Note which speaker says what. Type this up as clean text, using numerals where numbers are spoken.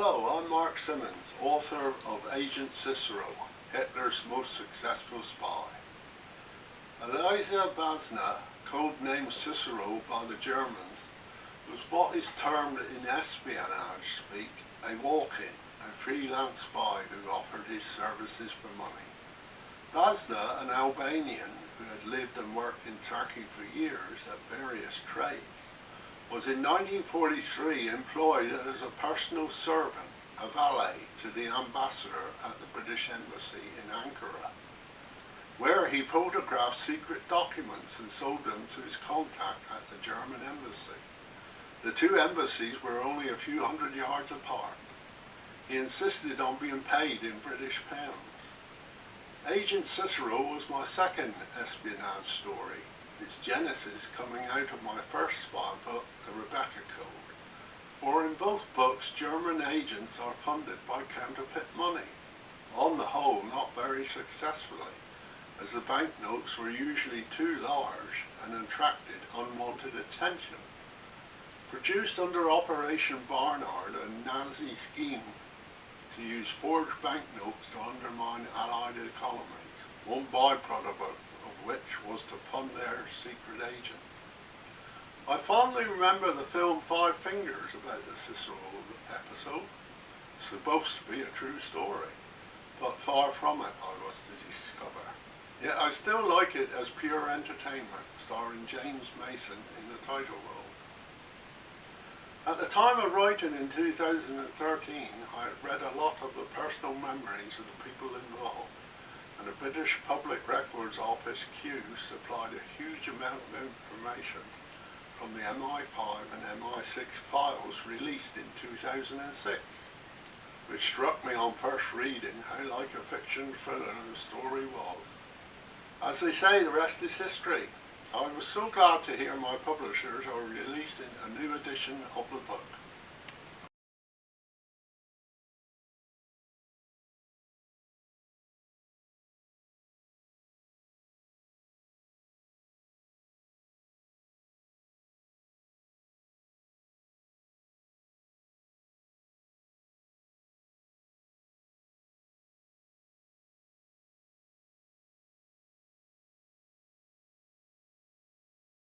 Speaker 1: Hello, I'm Mark Simmons, author of Agent Cicero, Hitler's Most Successful Spy. Eliza Bazna, codenamed Cicero by the Germans, was what is termed in espionage speak a walk-in, a freelance spy who offered his services for money. Bazna, an Albanian who had lived and worked in Turkey for years at various trades, was in 1943 employed as a personal servant, a valet, to the ambassador at the British Embassy in Ankara, where he photographed secret documents and sold them to his contact at the German embassy. The two embassies were only a few hundred yards apart. He insisted on being paid in British pounds. Agent Cicero was my second espionage story, its genesis coming out of my first spy book, The Rebecca Code. For in both books, German agents are funded by counterfeit money, on the whole not very successfully, as the banknotes were usually too large and attracted unwanted attention. Produced under Operation Barnard, a Nazi scheme to use forged banknotes to undermine Allied economies, one byproduct of which was to fund their secret agents. I fondly remember the film Five Fingers about the Cicero episode, supposed to be a true story, but far from it, I was to discover. Yet I still like it as pure entertainment, starring James Mason in the title role. At the time of writing in 2013, I had read a lot of the personal memories of the people involved, and the British Public Records Office Q supplied a huge amount of information from the MI5 and MI6 files released in 2006, which struck me on first reading how like a fiction thriller the story was. As they say, the rest is history. I was so glad to hear my publishers are releasing a new edition of the book.